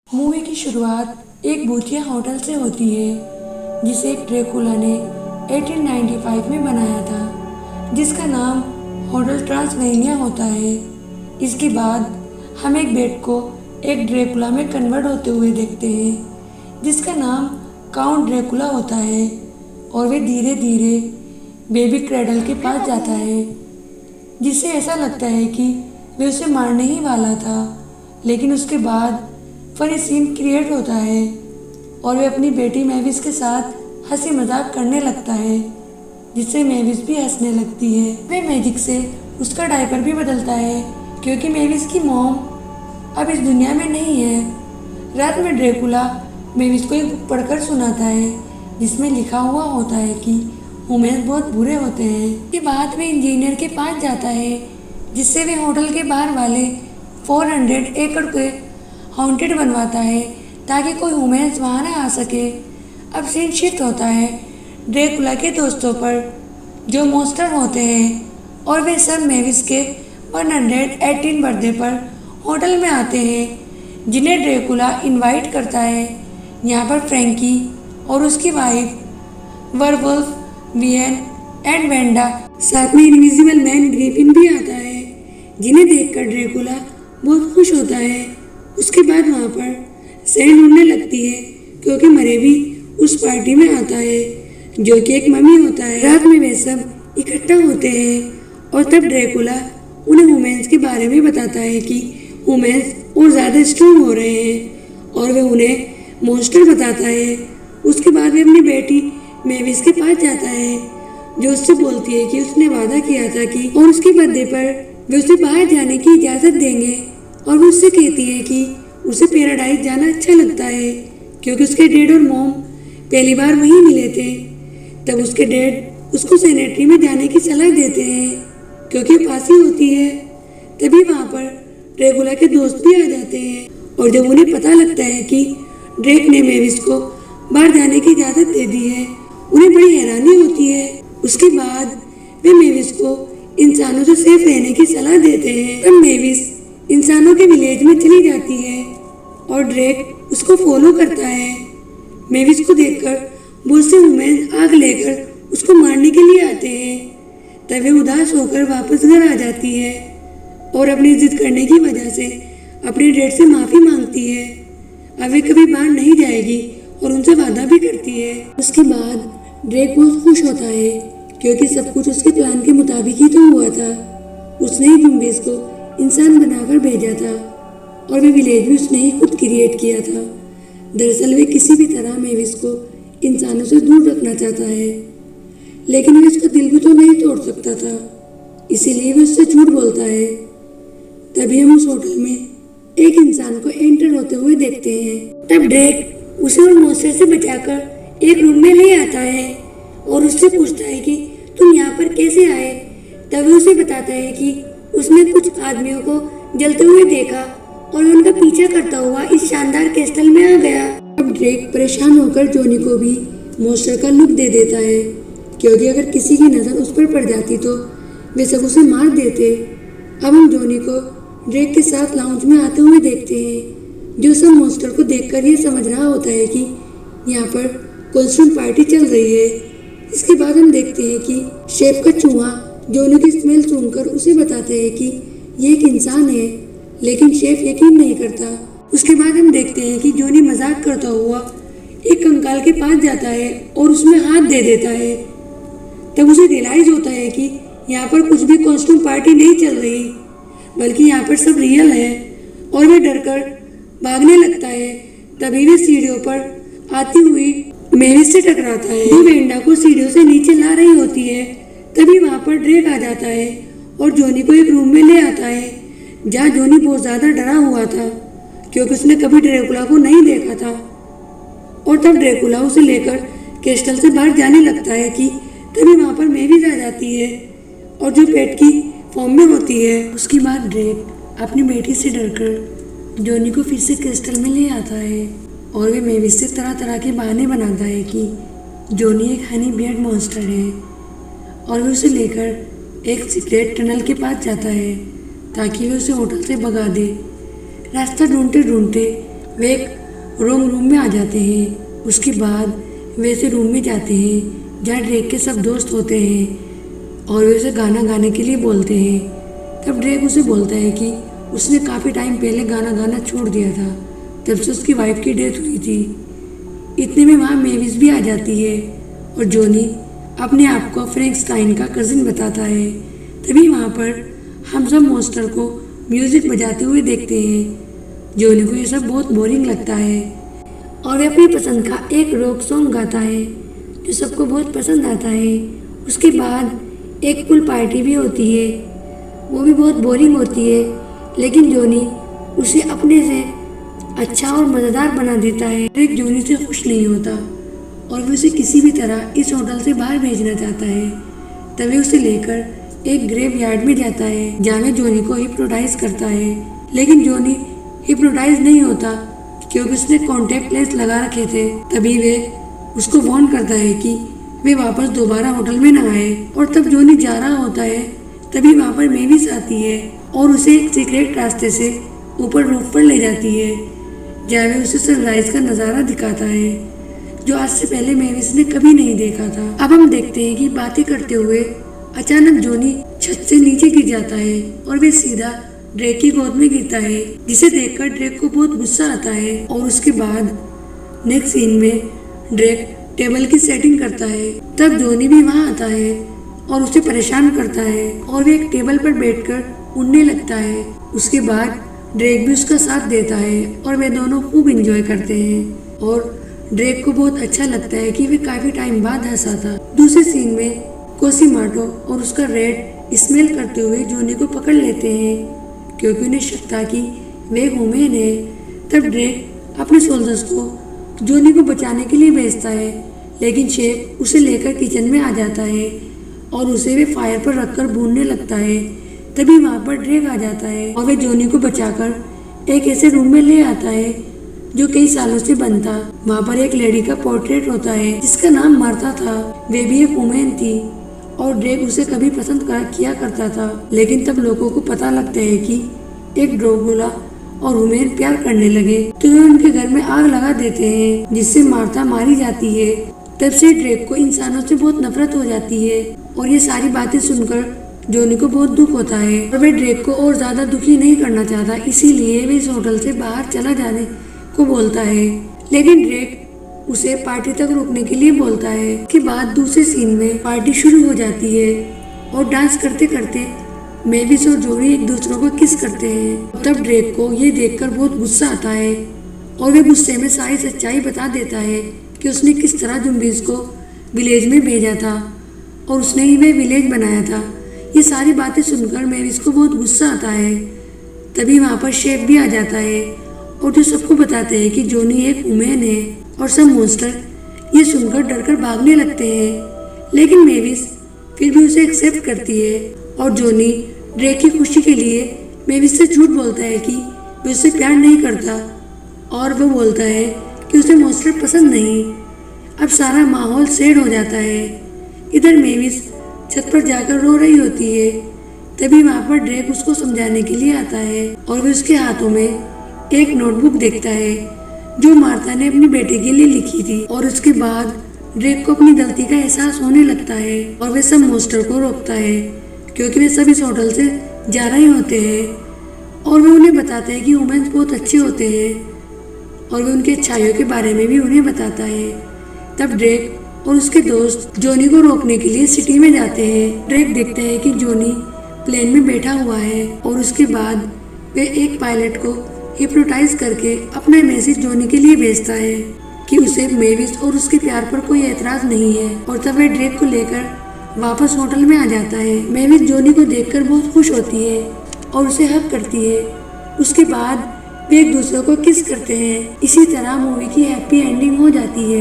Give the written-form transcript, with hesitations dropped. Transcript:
Movie की शुरुआत एक भूतिया होटल से होती है जिसे एक ड्रैकुला ने 1895 में बनाया था, जिसका नाम होटल ट्रांसल्वेनिया होता है। इसके बाद हम एक बेड को एक ड्रैकुला में कन्वर्ट होते हुए देखते हैं जिसका नाम काउंट ड्रैकुला होता है, और वे धीरे धीरे बेबी क्रेडल के पास जाता है, जिससे ऐसा लगता है कि वे उसे मारने ही वाला था। लेकिन उसके बाद फनी सीन क्रिएट होता है और वे अपनी बेटी मैविस के साथ हंसी मजाक करने लगता है, जिससे मैविस भी हंसने लगती है। वे मैजिक से उसका डायपर भी बदलता है क्योंकि मैविस की मॉम अब इस दुनिया में नहीं है। रात में ड्रैकुला मैविस को एक बुक पढ़कर सुनाता है जिसमें लिखा हुआ होता है कि ह्यूमन्स बहुत बुरे होते हैं। इसके बाद वे इंजीनियर के पास जाता है जिससे वे होटल के बाहर वाले 400 एकड़ के हॉन्टेड बनवाता है ताकि कोई ह्यूमन्स वहाँ ना आ सके। अब सीन शिफ्ट होता है ड्रैकुला के दोस्तों पर जो मॉन्स्टर होते हैं, और वे सब मैविस के 118 बर्थडे पर होटल में आते हैं जिन्हें ड्रैकुला इनवाइट करता है। यहाँ पर फ्रैंकी और उसकी वाइफ वर्वुल्फ, वियन एंड वेंडा, साथ में इनविजिबल मैन ग्रिफिन भी आता है, जिन्हें देखकर ड्रैकुला बहुत खुश होता है। उसके बाद वहाँ पर सैंड उड़ने लगती है क्योंकि मरे भी उस पार्टी में आता है जो कि एक मम्मी होता है। रात में वे सब इकट्ठा होते हैं और तब ड्रैकुला उन्हें ह्यूमन्स के बारे में बताता है कि ह्यूमन्स और ज़्यादा स्ट्रॉन्ग हो रहे हैं, और वे उन्हें मॉन्स्टर बताता है। उसके बाद वे अपनी बेटी मैविस के पास जाता है जो उससे बोलती है कि उसने वादा किया था कि और उसके बर्थडे पर वे उसे बाहर जाने की इजाज़त देंगे, और वो उससे कहती है कि उसे पैराडाइज जाना अच्छा लगता है क्योंकि उसके डैड और मॉम पहली बार वहीं मिले थे। तब उसके डैड उसको सेनेटरी में जाने की सलाह देते हैं क्योंकि फांसी होती है। तभी वहाँ पर ड्रैकुला के दोस्त भी आ जाते हैं, और जब उन्हें पता लगता है कि ड्रेक ने मैविस को बाहर जाने की इजाज़त दे दी है, उन्हें बड़ी हैरानी होती है। उसके बाद वे मैविस को इंसानों से सेफ रहने की सलाह देते हैं। तब मैविस इंसानों के विलेज में चली जाती है और ड्रेक उसको फॉलो करता है। मैविस को देखकर बहुत से ह्यूमन्स आग लेकर उसको मारने के लिए आते हैं। तब वे उदास होकर वापस घर आ जाती है और अपनी जिद करने की वजह से अपने डैड से माफ़ी मांगती है। अब वे कभी बाहर नहीं जाएगी और उनसे वादा भी करती है। उसके बाद ड्रेक बहुत खुश होता है क्योंकि सब कुछ उसके प्लान के मुताबिक ही तो हुआ था। उसने ही जुम्बीज को इंसान बनाकर भेजा था और वे विलेज भी उसने ही खुद क्रिएट किया था। दरअसल वे किसी भी तरह मैविस को इंसानों से दूर रखना चाहता है, लेकिन वे उसका दिल भी तो नहीं तोड़ सकता था, इसीलिए वे उससे झूठ बोलता है। तभी हम उस होटल में एक इंसान को एंटर होते हुए देखते हैं। तब ड्रेक उसे और मॉन्स्टर से बचाकर एक रूम में ले आता है और उससे पूछता है कि तुम यहाँ पर कैसे आए। तभी उसे बताता है कि उसने कुछ आदमियों को जलते हुए देखा और उनका पीछा करता हुआ इस शानदार कैस्टल में आ गया। अब ड्रेक परेशान होकर जॉनी को भी मॉन्स्टर का लुक दे देता है क्योंकि अगर किसी की नज़र उस पर पड़ जाती तो वे सब उसे मार देते। अब हम जॉनी को ड्रेक के साथ लाउंज में आते हुए देखते हैं, जो सब मॉन्स्टर को देखकर ये समझ रहा होता है कि यहाँ पर कॉस्ट्यूम पार्टी चल रही है। इसके बाद हम देखते हैं कि शेफ का चूहा जॉनी की स्मेल सूंघकर उसे बताता है कि ये एक इंसान है, लेकिन शेफ यकीन नहीं करता। उसके बाद हम देखते हैं कि जॉनी मजाक करता हुआ एक कंकाल के पास जाता है और उसमें हाथ दे देता है। तब उसे रियलाइज होता है कि यहाँ पर कुछ भी कॉस्ट्यूम पार्टी नहीं चल रही, बल्कि यहाँ पर सब रियल है, और वह डरकर भागने लगता है। तभी वे सीढ़ियों पर आती हुई मैविस से टकराता है, जो वेंडा को सीढ़ियों से नीचे ला रही होती है। तभी वहाँ पर ड्रेक आ जाता है और जॉनी को एक रूम में ले आता है जहाँ जॉनी बहुत ज़्यादा डरा हुआ था क्योंकि उसने कभी ड्रैकुला को नहीं देखा था। और तब ड्रैकुला उसे लेकर कैस्टल से बाहर जाने लगता है कि तभी वहाँ पर मैविस आ जाती है और जो पेट की फॉर्म में होती है। उसके बाद ड्रेक अपनी बेटी से डरकर जॉनी को फिर से कैस्टल में ले आता है और वे मैविस से तरह तरह के बहाने बनाता है कि जॉनी एक हनी बियर्ड मॉन्स्टर है, और वे उसे लेकर एक सीक्रेट टनल के पास जाता है ताकि वे उसे होटल से भगा दे। रास्ता ढूंढते ढूंढते वे एक रॉन्ग रूम में आ जाते हैं। उसके बाद वे ऐसे रूम में जाते हैं जहाँ ड्रेक के सब दोस्त होते हैं और वे उसे गाना गाने के लिए बोलते हैं। तब ड्रेक उसे बोलता है कि उसने काफ़ी टाइम पहले गाना गाना छोड़ दिया था, जब से उसकी वाइफ की डेथ हुई थी। इतने में वहाँ मेविस भी आ जाती है और जॉनी अपने आप को फ्रैंकस्टाइन का कजिन बताता है। तभी वहाँ पर हम सब मॉन्स्टर को म्यूजिक बजाते हुए देखते हैं। जॉनी को ये सब बहुत बोरिंग लगता है और वे अपनी पसंद का एक रॉक सॉन्ग गाता है जो सबको बहुत पसंद आता है। उसके बाद एक पूल पार्टी भी होती है, वो भी बहुत बोरिंग होती है, लेकिन जॉनी उसे अपने से अच्छा और मज़ेदार बना देता है। ड्रेक जॉनी से खुश नहीं होता और वो उसे किसी भी तरह इस होटल से बाहर भेजना चाहता है। तभी उसे लेकर एक ग्रेवयार्ड में जाता है जहाँ वे जॉनी को हिप्नोटाइज करता है, लेकिन जॉनी हिप्नोटाइज नहीं होता क्योंकि उसने कॉन्टैक्ट लेंस लगा रखे थे। तभी वे उसको वार्न करता है कि वे वापस दोबारा होटल में न आए। और तब जॉनी जा रहा होता है तभी वहाँ पर मेविस आती है और उसे एक सीक्रेट रास्ते से ऊपर रूफ पर ले जाती है जहाँ वे उसे सनराइज का नज़ारा दिखाता है जो आज से पहले मेविस ने कभी नहीं देखा था। अब हम देखते हैं कि बातें करते हुए अचानक जॉनी छत से नीचे गिर जाता है और वे सीधा ड्रेक की गोद में गिरता है, जिसे देखकर ड्रेक को बहुत गुस्सा आता है। और उसके बाद नेक्स्ट सीन में ड्रेक टेबल की सेटिंग करता है। तब जॉनी भी वहाँ आता है और उसे परेशान करता है और वे एक टेबल पर बैठकर उड़ने लगता है। उसके बाद ड्रेक भी उसका साथ देता है और वे दोनों खूब एंजॉय करते हैं और ड्रेक को बहुत अच्छा लगता है कि वे काफी टाइम बाद हंसा था। दूसरे सीन में कोसिमाटो और उसका रेड स्मेल करते हुए जॉनी को पकड़ लेते हैं क्योंकि उन्हें शक था कि वे ह्यूमन है। तब ड्रेक अपने सोल्जर्स को जॉनी को बचाने के लिए भेजता है, लेकिन शेफ उसे लेकर किचन में आ जाता है और उसे वे फायर पर रखकर भूनने लगता है। तभी वहाँ पर ड्रेक आ जाता है और वे जॉनी को बचाकर एक ऐसे रूम में ले आता है जो कई सालों से बंद था। वहाँ पर एक लेडी का पोर्ट्रेट होता है जिसका नाम मार्था था। वे भी एक वुमेन थी और ड्रेक उसे कभी पसंद किया करता था, लेकिन तब लोगों को पता लगता है कि एक ड्रोगुला और वुमेन प्यार करने लगे तो वे उनके घर में आग लगा देते हैं जिससे मार्था मारी जाती है। तब से ड्रेक को इंसानों से बहुत नफरत हो जाती है और ये सारी बातें सुनकर जॉनी को बहुत दुख होता है और वे ड्रेक को और ज्यादा दुखी नहीं करना चाहता, इसीलिए वे इस होटल से बाहर चला जाने को बोलता है। लेकिन ड्रेक उसे पार्टी तक रुकने के लिए बोलता है। के बाद दूसरे सीन में पार्टी शुरू हो जाती है और डांस करते करते मेविस और जॉनी एक दूसरे को किस करते हैं। तब ड्रेक को ये देखकर बहुत गुस्सा आता है और वे गुस्से में सारी सच्चाई बता देता है कि उसने किस तरह जुम्बीज को विलेज में भेजा था और उसने ही वह विलेज बनाया था। ये सारी बातें सुनकर मेविस को बहुत गुस्सा आता है। तभी वहाँ पर शेफ भी आ जाता है और जो सबको बताते हैं कि जॉनी एक वुमेन है और सब मॉन्स्टर ये सुनकर डरकर भागने लगते हैं। लेकिन मेविस फिर भी उसे एक्सेप्ट करती है और जॉनी ड्रेक की खुशी के लिए मेविस से झूठ बोलता है कि वो उससे प्यार नहीं करता और वो बोलता है कि उसे मॉन्स्टर पसंद नहीं। अब सारा माहौल सैड हो जाता है। इधर मेविस छत पर जाकर रो रही होती है। तभी वहाँ पर ड्रेक उसको समझाने के लिए आता है और वो उसके हाथों में एक नोटबुक देखता है जो मार्था ने अपनी बेटे के लिए लिखी थी। और उसके बाद ड्रेक को अपनी गलती का एहसास होने लगता है और वे सब मॉन्स्टर को रोकता है क्योंकि वे सब इस होटल से जा रहे होते हैं और वे उन्हें बताते हैं कि वुमेन्स बहुत अच्छे होते हैं और वे उनकी अच्छाइयों के बारे में भी उन्हें बताता है। तब ड्रेक और उसके दोस्त जॉनी को रोकने के लिए सिटी में जाते हैं। ड्रेक देखता है कि जॉनी प्लेन में बैठा हुआ है और उसके बाद वे एक पायलट को हिप्नोटाइज करके अपना मैसेज जॉनी के लिए भेजता है कि उसे मेविस और उसके प्यार पर कोई एतराज नहीं है। और तब वे ड्रेक को लेकर वापस होटल में आ जाता है। मेविस जॉनी को देखकर बहुत खुश होती है और उसे हग करती है। उसके बाद वे एक दूसरे को किस करते हैं। इसी तरह मूवी की हैप्पी एंडिंग हो जाती है।